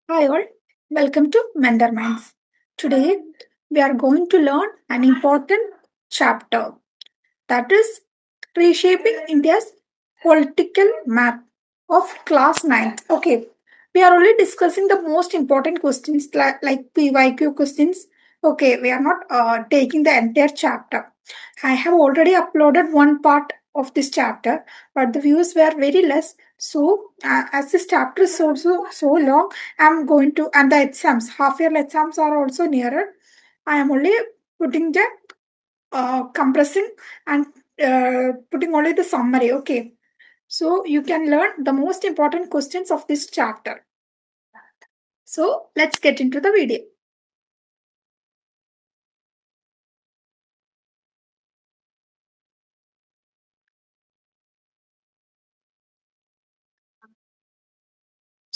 Hi all, welcome to Mentor Minds. Today we are going to learn an important chapter that is reshaping India's political map of class 9th. Okay, we are only discussing the most important questions like PYQ questions. Okay, we are not taking the entire chapter. I have already uploaded one part of this chapter, but the views were very less. So, as this chapter is so long, I'm going to, and the exams, half year exams are also nearer. I am only putting the compressing and putting only the summary. Okay, so you can learn the most important questions of this chapter. So let's get into the video.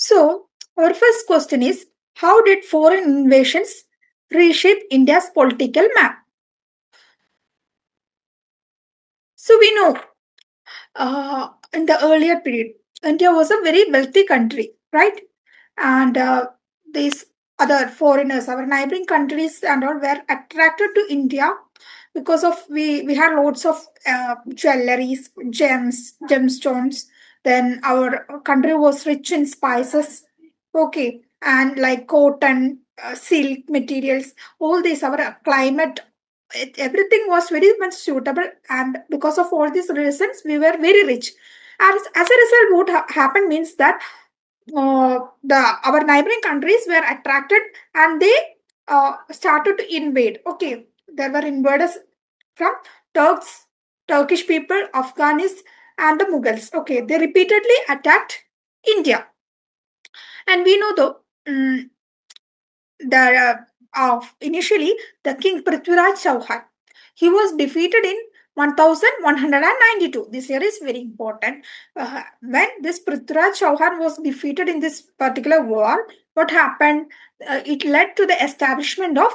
So our first question is, how did foreign invasions reshape India's political map? So we know in the earlier period, India was a very wealthy country, right? And these other foreigners, our neighboring countries and all were attracted to India because of we had lots of jewelries, gemstones. Then our country was rich in spices, okay, and like cotton, silk materials. All these our climate, everything was very much suitable, and because of all these reasons, we were very rich. As a result, what happened means that the our neighboring countries were attracted and they started to invade. Okay, there were invaders from Turks, Turkish people, Afghans, and the Mughals. Okay, they repeatedly attacked India, and we know though the initially the king Prithviraj Chauhan. He was defeated in 1192. This year is very important. When this Prithviraj Chauhan was defeated in this particular war, what happened? It led to the establishment of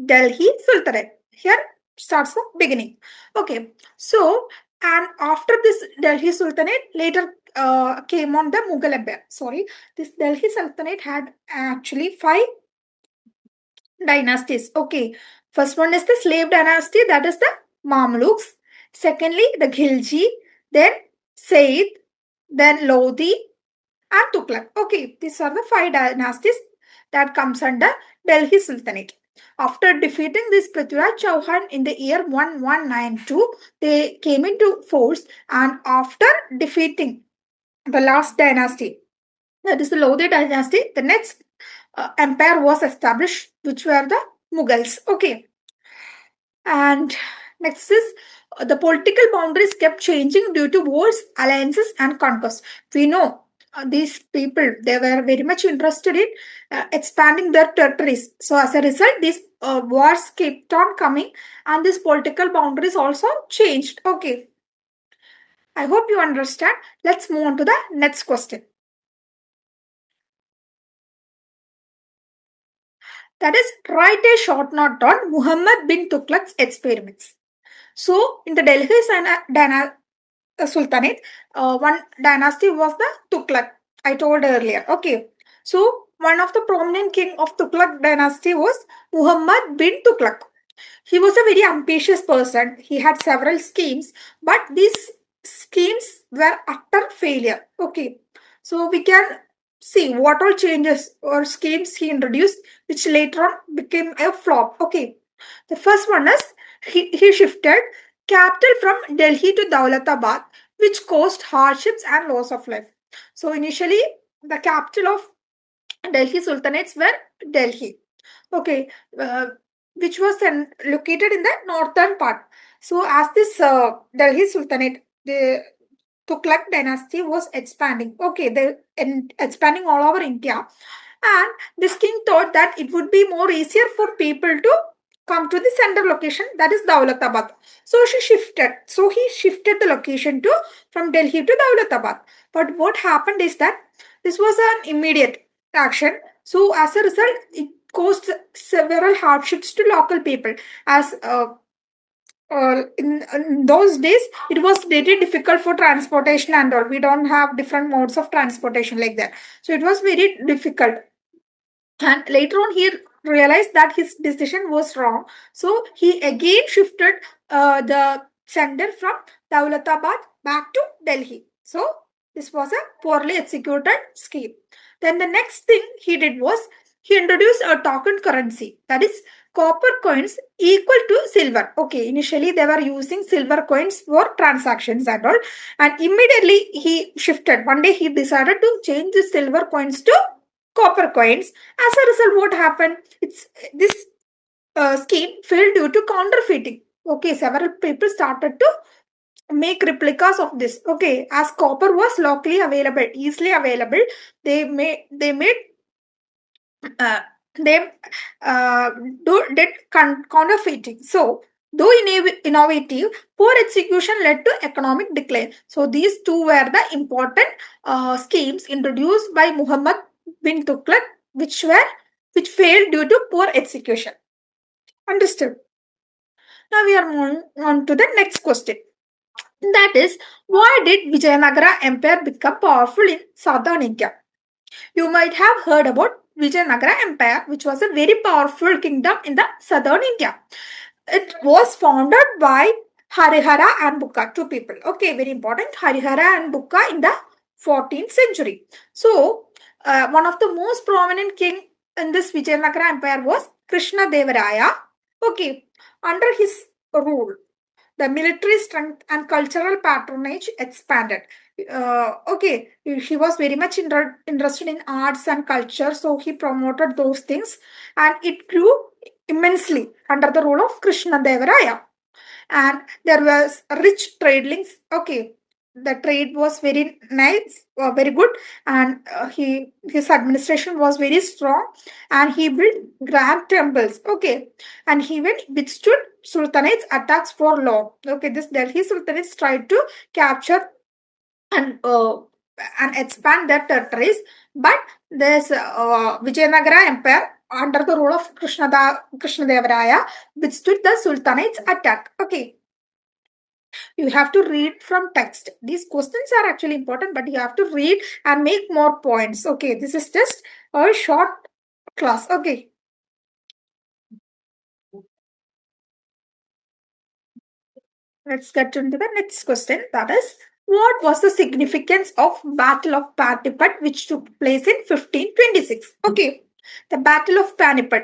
Delhi Sultanate. Here starts the beginning. Okay, so and after this Delhi Sultanate, later came on the Mughal Empire. Sorry, this Delhi Sultanate had actually five dynasties. Okay. First one is the slave dynasty, that is the Mamluks. Secondly, the Khilji, then Said, then Lodi, and Tughlaq. Okay, these are the five dynasties that comes under Delhi Sultanate. After defeating this Prithviraj Chauhan in the year 1192, they came into force, and after defeating the last dynasty, that is the Lodi dynasty, the next empire was established, which were the Mughals. Okay, and next is the political boundaries kept changing due to wars, alliances, and conquest. We know these people, they were very much interested in expanding their territories. So as a result, these wars kept on coming, and these political boundaries also changed. Okay, I hope you understand. Let's move on to the next question. That is, write a short note on Muhammad bin Tughlaq's experiments. So, in the Delhi Sultanate, one dynasty was the Tughlaq. I told earlier. Okay. So, one of the prominent king of Tughlaq dynasty was Muhammad bin Tughlaq. He was a very ambitious person. He had several schemes, but these schemes were utter failure. Okay. So, we can see what all changes or schemes he introduced, which later on became a flop. Okay. The first one is he shifted capital from Delhi to Daulatabad, which caused hardships and loss of life. So initially, the capital of Delhi Sultanates were Delhi. Okay, which was located in the northern part. So as this Delhi Sultanate, the Tughlaq dynasty was expanding. Okay, they expanding all over India, and this king thought that it would be more easier for people to come to the center location, that is Daulatabad. So he shifted the location to from Delhi to Daulatabad. But what happened is that this was an immediate action. So as a result, it caused several hardships to local people. As in those days, it was very difficult for transportation and all. We don't have different modes of transportation like that. So it was very difficult. And later on, he realized that his decision was wrong. So he again shifted the center from Daulatabad back to Delhi. So this was a poorly executed scheme. Then the next thing he did was he introduced a token currency, that is copper coins equal to silver. Okay, initially they were using silver coins for transactions and all, and immediately he shifted. One day he decided to change the silver coins to copper coins. As a result, what happened? It's this scheme failed due to counterfeiting. Okay, several people started to make replicas of this. Okay, as copper was locally available, easily available, they made uh, they uh, did counterfeiting. So, though innovative, poor execution led to economic decline. So, these two were the important schemes introduced by Muhammad bin Tughlaq, which failed due to poor execution. Understood. Now we are moving on to the next question. That is, why did Vijayanagara Empire become powerful in southern India? You might have heard about Vijayanagara Empire, which was a very powerful kingdom in the southern India. It was founded by Harihara and Bukka, two people. Okay, very important. Harihara and Bukka in the 14th century. So, one of the most prominent king in this Vijayanagara Empire was Krishna Devaraya. Okay, under his rule, the military strength and cultural patronage expanded. Okay, he was very much interested in arts and culture, so he promoted those things, and it grew immensely under the rule of Krishna Devaraya. And there was rich trade links. Okay, the trade was very nice, very good, and his administration was very strong, and he built grand temples. Okay, and he even withstood sultanate's attacks for long. Okay, this Delhi sultanates tried to capture and expand their territories, but this Vijayanagara Empire under the rule of Krishnadevaraya withstood the sultanate's attack. Okay, you have to read from text. These questions are actually important, but you have to read and make more points. Okay, this is just a short class. Okay, let's get into the next question. That is, what was the significance of Battle of Panipat, which took place in 1526? Okay, the Battle of Panipat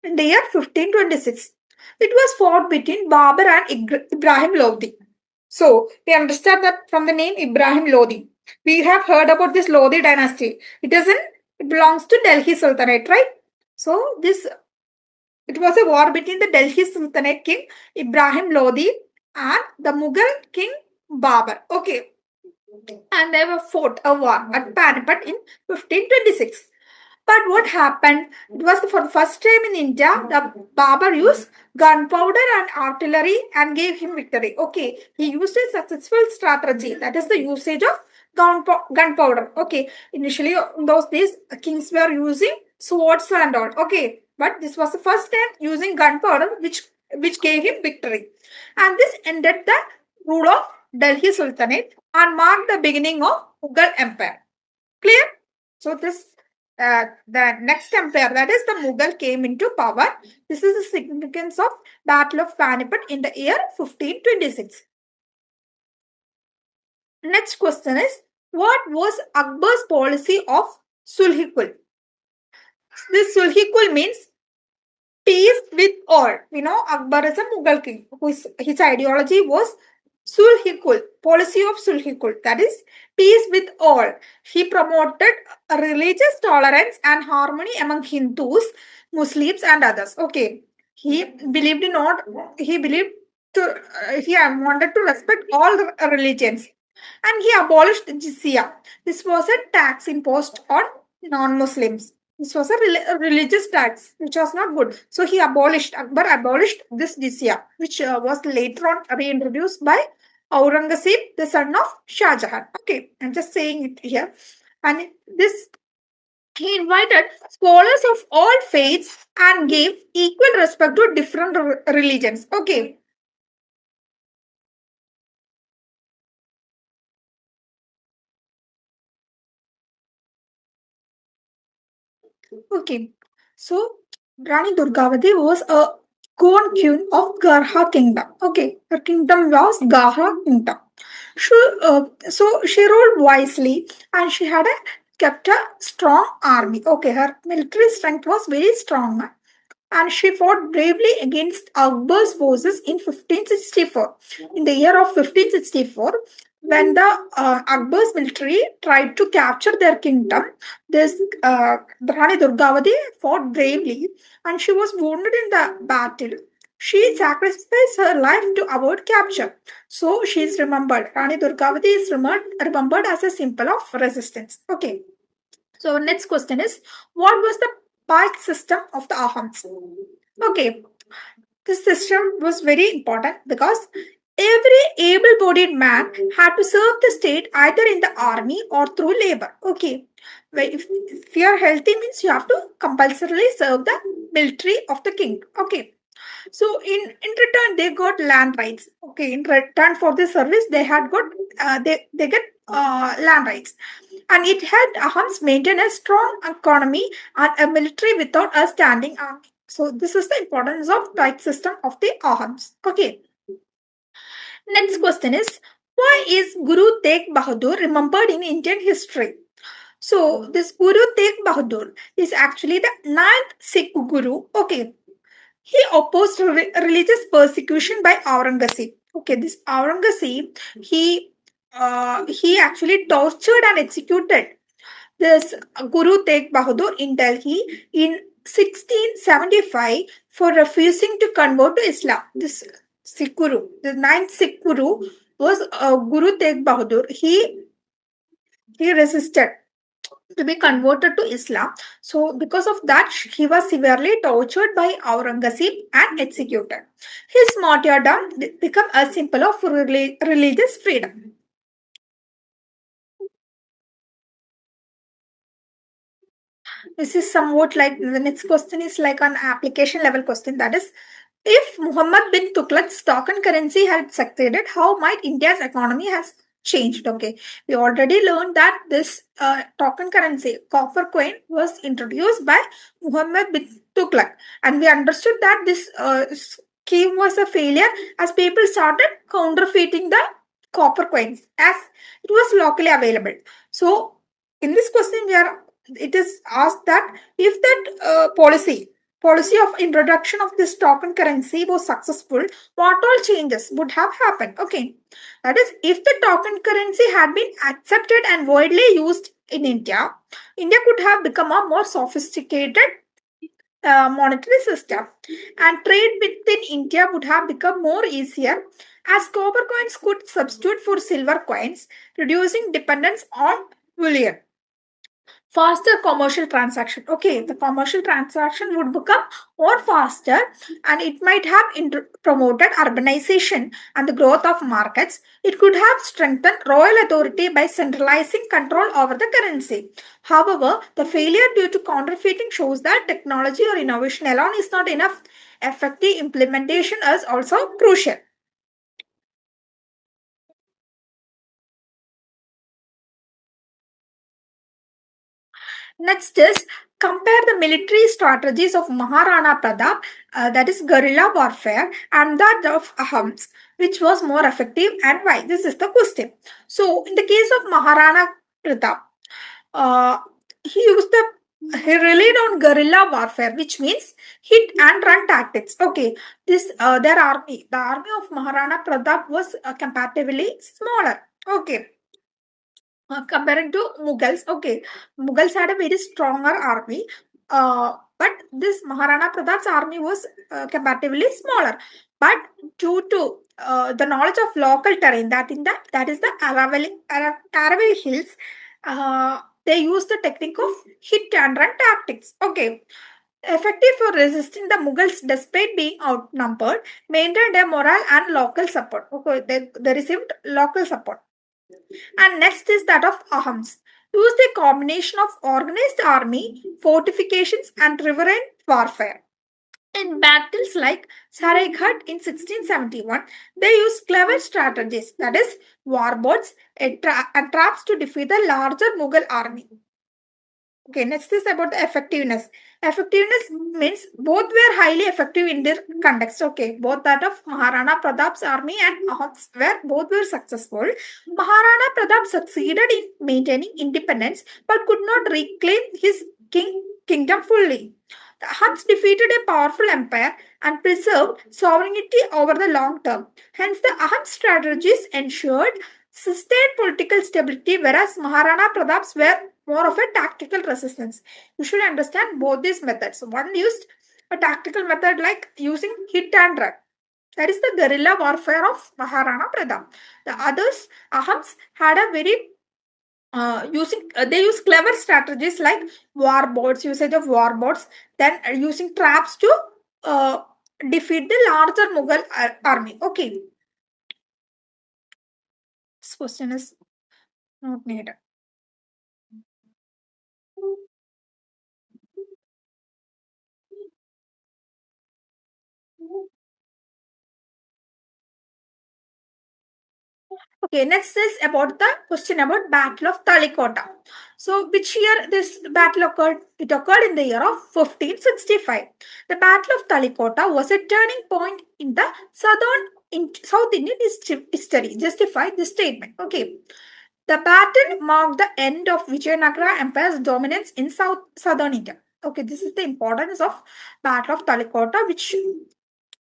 in the year 1526. It was fought between Babur and Ibrahim Lodi. So we understand that from the name Ibrahim Lodi. We have heard about this Lodi dynasty. It belongs to Delhi Sultanate, right? So this it was a war between the Delhi Sultanate king Ibrahim Lodi and the Mughal king Babur. Okay, and they were fought a war at Panipat in 1526. But what happened? It was for the first time in India, the Babur used gunpowder and artillery and gave him victory. Okay, he used a successful strategy, that is the usage of gunpowder. Okay, initially in those days, kings were using swords and all. Okay, but this was the first time using gunpowder, which gave him victory. And this ended the rule of Delhi Sultanate and marked the beginning of Mughal Empire. Clear? So this the next empire, that is the Mughal, came into power. This is the significance of Battle of Panipat in the year 1526. Next question is, what was Akbar's policy of Sulhikul? This Sulhikul means peace with all. We know Akbar is a Mughal king whose his ideology was Sulhikul, policy of Sulhikul, that is peace with all. He promoted a religious tolerance and harmony among Hindus, Muslims, and others. Okay, he believed in not he believed to he wanted to respect all religions, and he abolished jizya. This was a tax imposed on non-Muslims. This was a religious tax, which was not good. So Akbar abolished this jizya, which was later on reintroduced by Aurangzeb, the son of Shah Jahan. Okay, I'm just saying it here. And this, he invited scholars of all faiths and gave equal respect to different religions. Okay, okay. So Rani Durgavati was a Goan queen of Garha kingdom. Okay, her kingdom was Garha kingdom. So she ruled wisely and she had kept a strong army. Okay, her military strength was very strong and she fought bravely against Akbar's forces in 1564. In the year of 1564, when the Akbar's military tried to capture their kingdom, this Rani Durgavati fought bravely and she was wounded in the battle. She sacrificed her life to avoid capture. So she is remembered. Rani Durgavati is remembered as a symbol of resistance. Okay. So next question is, what was the pike system of the Ahams? Okay, this system was very important because every able-bodied man had to serve the state either in the army or through labor. Okay, if you are healthy means you have to compulsorily serve the military of the king. Okay, so in return they got land rights. Okay, in return for this service they had got they get land rights, and it helped Ahams maintain a strong economy and a military without a standing army. So this is the importance of right system of the Ahams. Okay. Next question is, why is Guru Tegh Bahadur remembered in Indian history? So this Guru Tegh Bahadur is actually the ninth Sikh Guru. Okay. He opposed religious persecution by Aurangzeb. Okay, this Aurangzeb, he actually tortured and executed this Guru Tegh Bahadur in Delhi in 1675 for refusing to convert to Islam. This Sikh Guru, the ninth Sikh Guru, was Guru Tegh Bahadur. He resisted to be converted to Islam. So, because of that, he was severely tortured by Aurangzeb and executed. His martyrdom became a symbol of religious freedom. This is somewhat like the next question is like an application level question, that is, if Muhammad bin Tughlaq's token currency had succeeded, how might India's economy has changed? Okay, we already learned that this token currency, copper coin, was introduced by Muhammad bin Tughlaq, and we understood that this scheme was a failure as people started counterfeiting the copper coins as it was locally available. So, in this question, it is asked that if that policy of introduction of this token currency was successful, what all changes would have happened? Okay, that is, if the token currency had been accepted and widely used in India, India could have become a more sophisticated monetary system, and trade within India would have become more easier as copper coins could substitute for silver coins, reducing dependence on bullion. Faster commercial transaction. Okay, the commercial transaction would become more faster, and it might have promoted urbanization and the growth of markets. It could have strengthened royal authority by centralizing control over the currency. However, the failure due to counterfeiting shows that technology or innovation alone is not enough. Effective implementation is also crucial. Next is compare the military strategies of Maharana Pratap, that is guerrilla warfare, and that of Ahams, which was more effective and why? This is the question. So, in the case of Maharana Pratap, uh, he used the he relied on guerrilla warfare, which means hit and run tactics. Okay, the army of Maharana Pratap was comparatively smaller. Okay, comparing to Mughals. Okay, Mughals had a very stronger army, but this Maharana Pratap's army was comparatively smaller. But due to the knowledge of local terrain, that is the Aravalli Hills, they used the technique of hit and run tactics. Okay, effective for resisting the Mughals despite being outnumbered, maintained a morale and local support. Okay, they received local support. And next is that of Ahams. Used a combination of organized army, fortifications, and riverine warfare. In battles like Saraighat in 1671, they used clever strategies, that is, warboats and traps to defeat the larger Mughal army. Okay, next is about the effectiveness. Effectiveness means both were highly effective in their context. Okay, both that of Maharana Pratap's army and Ahom's both were successful. Maharana Pratap succeeded in maintaining independence but could not reclaim his kingdom fully. The Huns defeated a powerful empire and preserved sovereignty over the long term. Hence, the Ahom strategies ensured sustained political stability, whereas Maharana Pratap's were more of a tactical resistance. You should understand both these methods. One used a tactical method like using hit and run. That is the guerrilla warfare of Maharana Pratap. The others, Ahams, had a very they use clever strategies like war boats, usage of war boats, then using traps to uh, defeat the larger Mughal army. Okay, this question is not needed. Okay, next is about the question about Battle of Talikota. So, which year this battle occurred? It occurred in the year of 1565. The Battle of Talikota was a turning point in the South Indian history. Justify this statement. Okay, the battle marked the end of Vijayanagara Empire's dominance in southern India. Okay, this is the importance of Battle of Talikota, which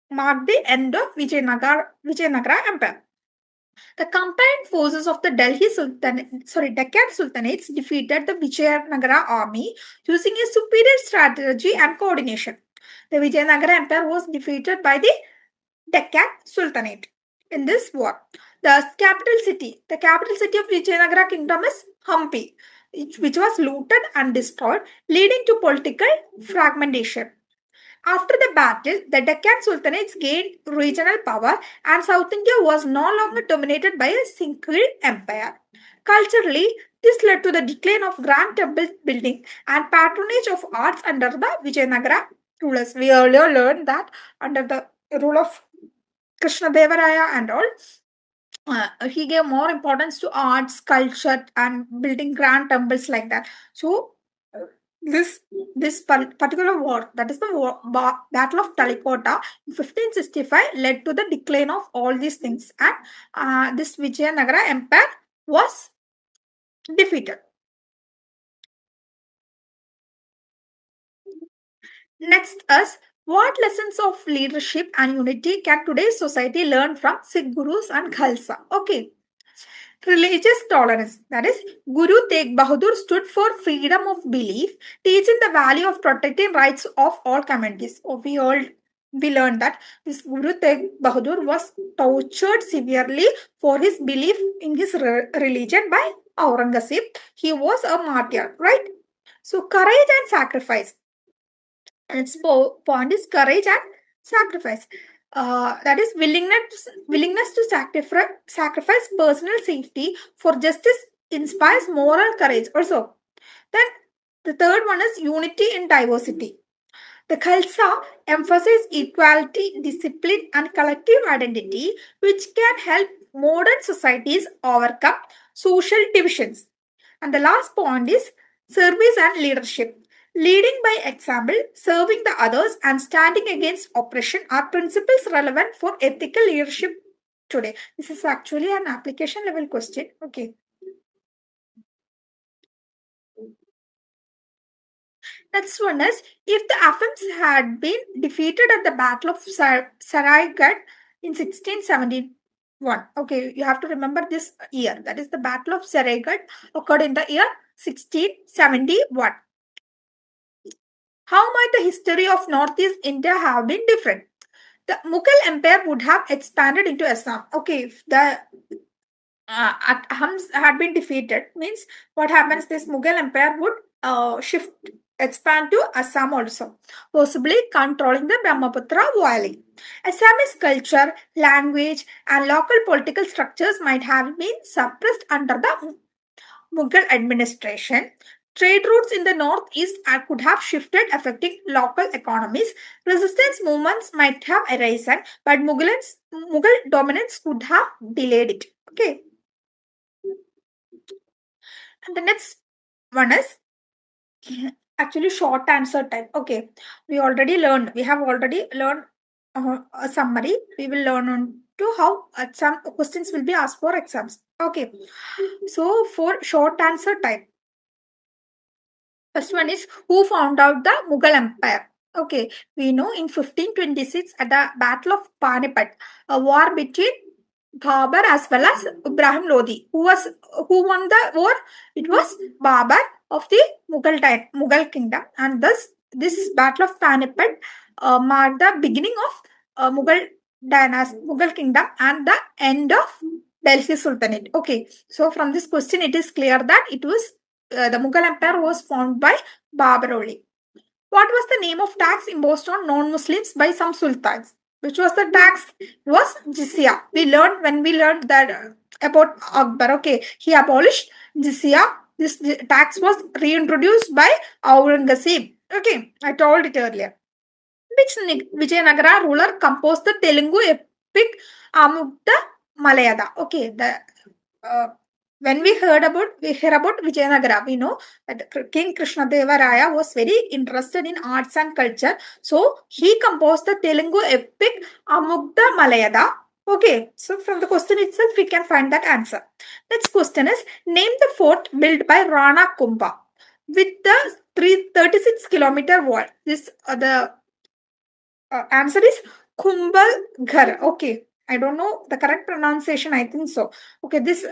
marked the end of Vijayanagara Empire. The combined forces of the Deccan Sultanates defeated the Vijayanagara army using a superior strategy and coordination. The Vijayanagara Empire was defeated by the Deccan Sultanate in this war. The capital city of Vijayanagara kingdom is Hampi, which was looted and destroyed, leading to political fragmentation. After the battle, the Deccan Sultanates gained regional power and South India was no longer dominated by a single empire. Culturally, this led to the decline of grand temple building and patronage of arts under the Vijayanagara rulers. We earlier learned that under the rule of Krishna Devaraya and all, he gave more importance to arts, culture, and building grand temples like that. So, uh, this particular war, that is the Battle of Talikota in 1565, led to the decline of all these things, and this Vijayanagara Empire was defeated. Next is what lessons of leadership and unity can today's society learn from Sikh gurus and Khalsa? Okay. Religious tolerance. That is, Guru Tegh Bahadur stood for freedom of belief, teaching the value of protecting rights of all communities. We learned that this Guru Tegh Bahadur was tortured severely for his belief in his religion by Aurangzeb. He was a martyr, right? So, courage and sacrifice. And its point is courage and sacrifice. That is willingness to sacrifice personal safety for justice inspires moral courage also. Then the third one is unity in diversity. The Khalsa emphasizes equality, discipline, and collective identity, which can help modern societies overcome social divisions. And the last point is service and leadership. Leading by example, serving the others, and standing against oppression are principles relevant for ethical leadership today. This is actually an application level question. Okay. Next one is if the Afghans had been defeated at the Battle of Saraigat in 1671. Okay, you have to remember this year. That is the Battle of Saraigat occurred in the year 1671. How might the history of Northeast India have been different? The Mughal Empire would have expanded into Assam. Okay, if the Ahams had been defeated, means what happens? This Mughal Empire would expand to Assam also, possibly controlling the Brahmaputra Valley. Assamese culture, language, and local political structures might have been suppressed under the Mughal administration. Trade routes in the northeast could have shifted, affecting local economies. Resistance movements might have arisen, but Mughal dominance could have delayed it. Okay. And the next one is Actually, short answer type. Okay, we have already learned a summary. We will learn on to how some questions will be asked for exams. Okay, so for short answer type, first one is who found out the Mughal Empire? Okay, we know in 1526 at the Battle of Panipat, a war between Babar as well as Ibrahim Lodi. Who won the war? It was Babar of the Mughal kingdom, and thus this Battle of Panipat marked the beginning of Mughal dynasty, Mughal kingdom, and the end of Delhi Sultanate. Okay, so from this question, it is clear that it was the Mughal Empire was formed by Babur only. What was the name of tax imposed on non-Muslims by some sultans? Which was the tax? It was jizya. We learned that about Akbar. Okay, he abolished jizya. This tax was reintroduced by Aurangzeb. Okay, I told it earlier. Which Vijayanagara ruler composed the Telugu epic Amukta Malayada? Okay, the uh, when we hear about Vijayanagara, we know that King Krishnadeva Raya was very interested in arts and culture. So he composed the Telugu epic Amukta Malayada. Okay, so from the question itself, we can find that answer. Next question is name the fort built by Rana Kumbha with the 336-kilometer wall. This the answer is Kumbhalghar. Okay. I don't know the correct pronunciation. I think so. Okay. This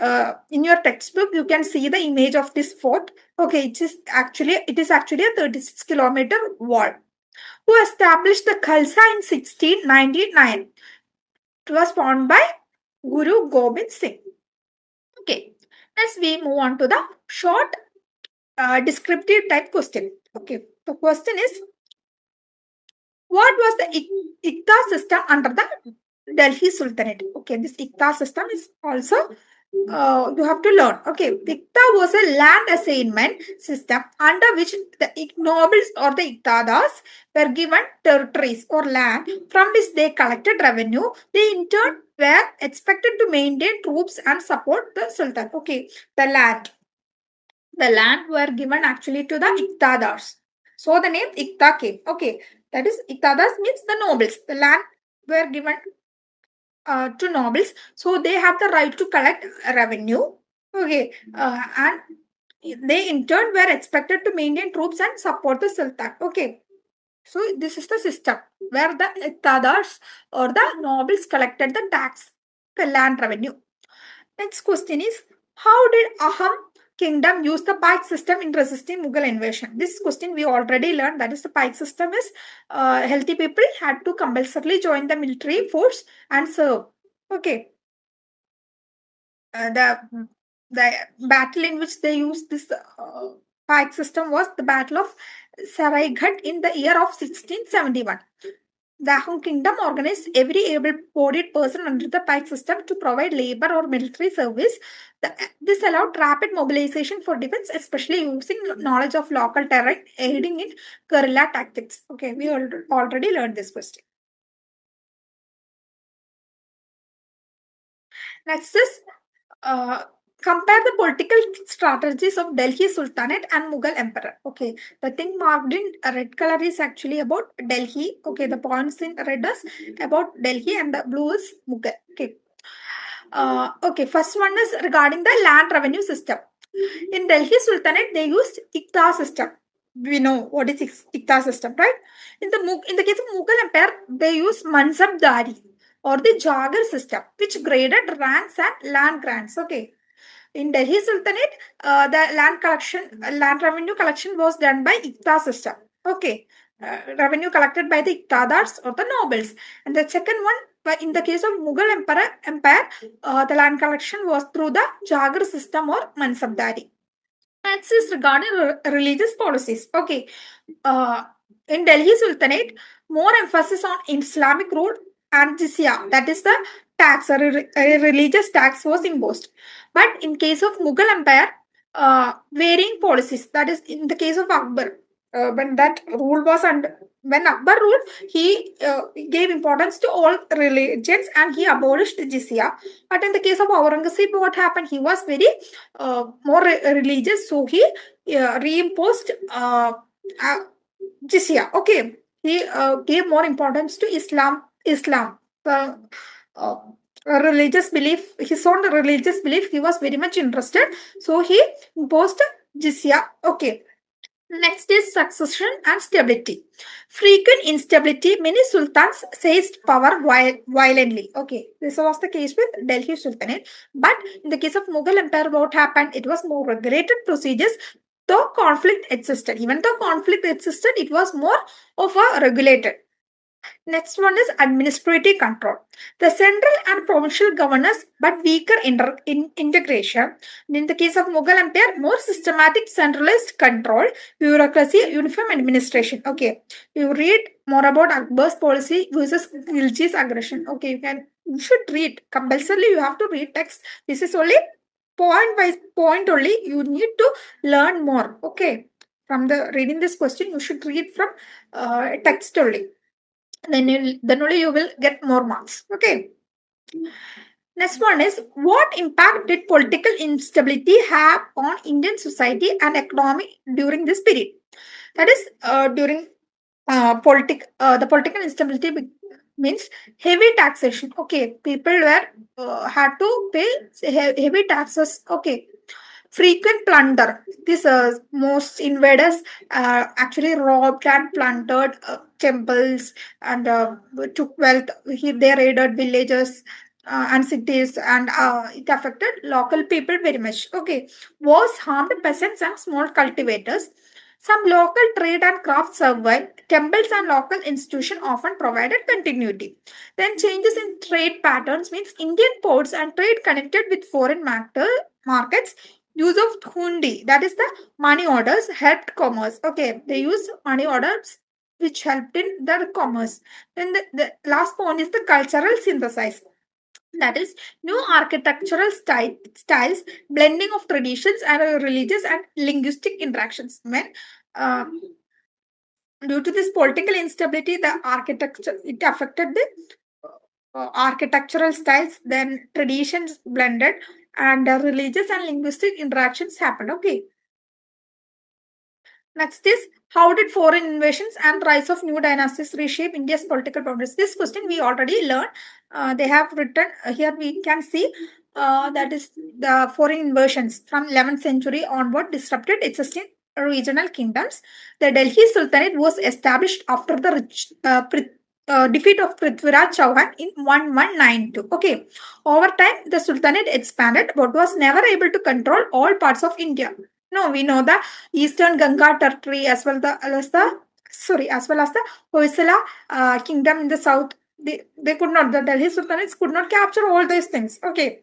in your textbook you can see the image of this fort. Okay. It is actually a 36-kilometer wall. Who established the Khalsa in 1699? It was founded by Guru Gobind Singh. Okay. Next we move on to the short descriptive type question. Okay. The question is what was the Ikta system under the Delhi Sultanate? Okay, this Ikta system is also you have to learn. Okay, Ikta was a land assignment system under which the nobles or the Iktadas were given territories or land from which they collected revenue. They in turn were expected to maintain troops and support the Sultan. Okay, the land were given actually to the Iktadars. So the name Ikta came. Okay, that is Iktadas means the nobles. The land were given to nobles, so they have the right to collect revenue. Okay, and they in turn were expected to maintain troops and support the Sultan. Okay, so this is the system where the Iktadars or the nobles collected the tax, the land revenue. Next question is how did Aham kingdom use the pike system in resisting Mughal invasion? This question we already learned. That is the pike system is healthy people had to compulsorily join the military force and serve. Okay. The battle in which they used this pike system was the Battle of Saraighat in the year of 1671. The Ahom kingdom organized every able-bodied person under the pike system to provide labor or military service. This allowed rapid mobilization for defense, especially using knowledge of local terrain, aiding in guerrilla tactics. Okay, we already learned this question. Next is compare the political strategies of Delhi Sultanate and Mughal Emperor. Okay, the thing marked in red color is actually about Delhi. Okay, the points in red is about Delhi and the blue is Mughal. Okay. Okay, first one is regarding the land revenue system. In Delhi Sultanate, they used Ikta system. We know what is Ikta system, right? In the case of Mughal Empire, they use Mansabdari or the Jagar system, which graded ranks and land grants. Okay. In Delhi Sultanate, the land revenue collection was done by Ikta system. Okay. Revenue collected by the Iktadars or the nobles. And the second one, in the case of Mughal Empire, the land collection was through the Jagar system or Mansabdari. Next is regarding religious policies. Okay. In Delhi Sultanate, more emphasis on Islamic rule and jizya, that is the tax, a religious tax was imposed. But in case of Mughal Empire, varying policies, that is in the case of Akbar, when that rule was under, when Akbar ruled, he gave importance to all religions and he abolished jizya. But in the case of Aurangzeb, what happened? He was very more religious, so he reimposed jizya. Okay, he gave more importance to Islam. Uh, religious belief, his own religious belief, he was very much interested. So he imposed jizya. Okay. Next is succession and stability. Frequent instability, many sultans seized power violently. Okay, this was the case with Delhi Sultanate. But in the case of Mughal Empire, what happened? It was more regulated procedures. Though conflict existed, even though conflict existed, it was more of a regulated. Next one is administrative control. The central and provincial governors, but weaker integration. In the case of Mughal Empire, more systematic centralized control, bureaucracy, uniform administration. Okay, you read more about Akbar's policy versus Khilji's aggression. Okay, you should read compulsorily. You have to read text. This is only point by point only. You need to learn more. Okay, from the reading this question, you should read from text only, then only you will get more marks. Okay. Next one is, what impact did political instability have on Indian society and economy during this period? That is, during the political instability means heavy taxation. Okay, people were had to pay heavy taxes. Okay, frequent plunder. This most invaders actually robbed and plundered temples and took wealth. They raided villages and cities, and it affected local people very much. Okay, wars harmed peasants and small cultivators. Some local trade and craft survived. Temples and local institutions often provided continuity. Then changes in trade patterns means Indian ports and trade connected with foreign markets. Use of hundi, that is the money orders, helped commerce. Okay, they use money orders which helped in the commerce. Then the last one is the cultural synthesis. That is new architectural styles, blending of traditions and religious and linguistic interactions. When due to this political instability, the architecture, it affected the architectural styles, then traditions blended, and religious and linguistic interactions happened. Okay. Next is, how did foreign invasions and rise of new dynasties reshape India's political boundaries? This question we already learned. They have written here. We can see that is the foreign invasions from 11th century onward disrupted existing regional kingdoms. The Delhi Sultanate was established after the defeat of Prithviraj Chauhan in 1192. Okay, over time the Sultanate expanded, but was never able to control all parts of India. No, we know the Eastern Ganga territory as well as well as the Hoysala kingdom in the south. They could not, the Delhi Sultanates could not capture all these things. Okay.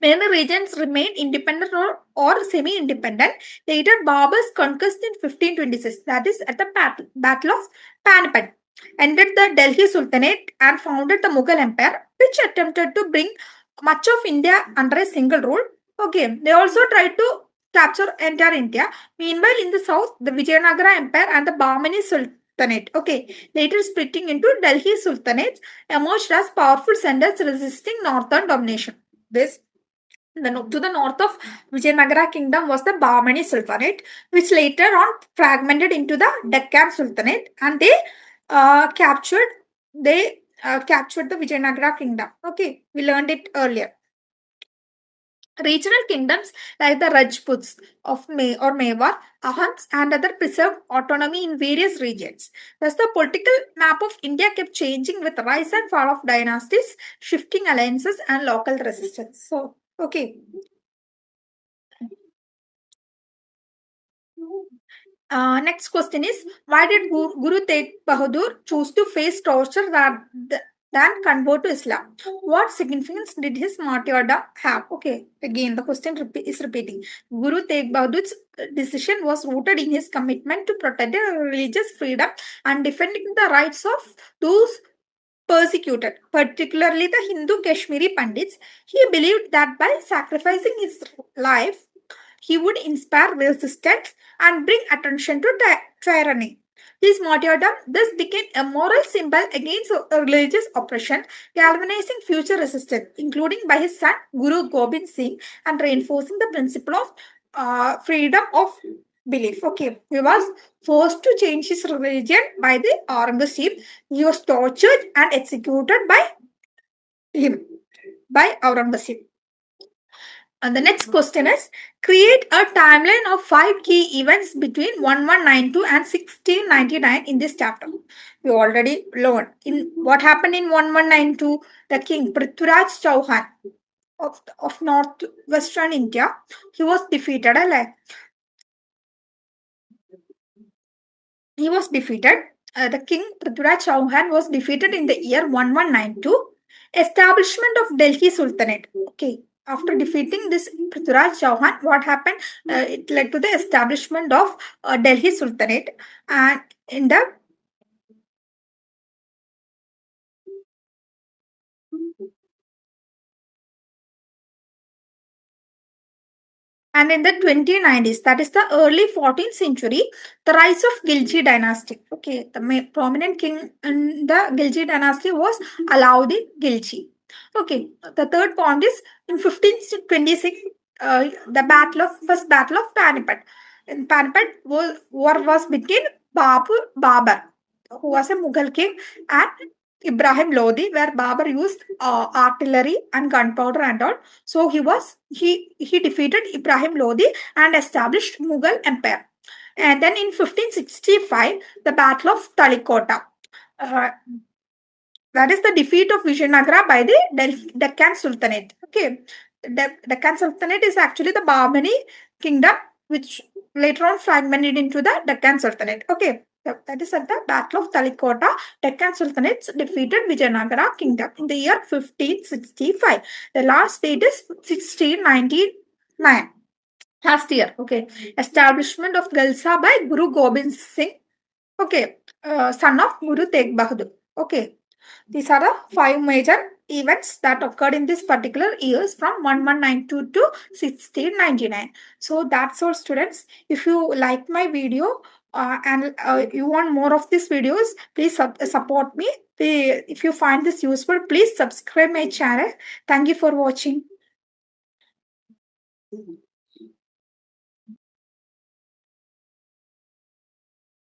Many regions remained independent or semi-independent. Later, Babur's conquest in 1526, that is at the Battle of Panipat, ended the Delhi Sultanate and founded the Mughal Empire, which attempted to bring much of India under a single rule. Okay, they also tried to capture entire India. Meanwhile, in the south, the Vijayanagara Empire and the Bahmani Sultanate, okay, later splitting into Delhi Sultanate, emerged as powerful centers resisting northern domination. This to the north of Vijayanagara kingdom was the Bahmani Sultanate, which later on fragmented into the Deccan Sultanate, and they captured the Vijayanagara kingdom. Okay, we learned it earlier. Regional kingdoms like the Rajputs of Mewar, Ahams, and other preserved autonomy in various regions. Thus, the political map of India kept changing with rise and fall of dynasties, shifting alliances, and local resistance. So, okay. Next question is, why did Guru Tegh Bahadur choose to face torture than convert to Islam? What significance did his martyrdom have? Okay, again the question is repeating. Guru Tegh Bahadur's decision was rooted in his commitment to protect religious freedom and defending the rights of those persecuted, particularly the Hindu Kashmiri Pandits. He believed that by sacrificing his life, he would inspire resistance and bring attention to tyranny. His martyrdom thus became a moral symbol against religious oppression, galvanizing future resistance, including by his son Guru Gobind Singh, and reinforcing the principle of freedom of belief. Okay, he was forced to change his religion by the Aurangzeb. He was tortured and executed by him, by Aurangzeb. And the next question is, create a timeline of 5 key events between 1192 and 1699 in this chapter. We already learned in what happened in 1192. The king Prithviraj Chauhan of northwestern India, he was defeated. He was defeated. The king Prithviraj Chauhan was defeated in the year 1192. Establishment of Delhi Sultanate. Okay. After defeating this Prithviraj Chauhan, what happened? It led to the establishment of Delhi Sultanate. And in the And in the 2090s, that is the early 14th century, the rise of Gilji dynasty. Okay, the prominent king in the Gilji dynasty was Alauddin Gilji. Okay, the third point is in 1526, the first battle of Panipat. In Panipat, war was between Babur, who was a Mughal king, and Ibrahim Lodi, where Babur used artillery and gunpowder and all. So he defeated Ibrahim Lodi and established Mughal Empire. And then in 1565, the Battle of Talikota. Uh, that is the defeat of Vijayanagara by the Deccan Sultanate. Okay, Deccan Sultanate is actually the Bahmani kingdom, which later on fragmented into the Deccan Sultanate. Okay, that is at the Battle of Talikota. Deccan Sultanates defeated Vijayanagara kingdom in the year 1565. The last date is 1699. Last year. Okay, establishment of Galsa by Guru Gobind Singh. Okay, son of Guru Tegh Bahadur. Okay, these are the 5 major events that occurred in this particular years from 1192 to 1699. So that's all, students. If you like my video and you want more of these videos, please support me. If you find this useful, please subscribe my channel. Thank you for watching.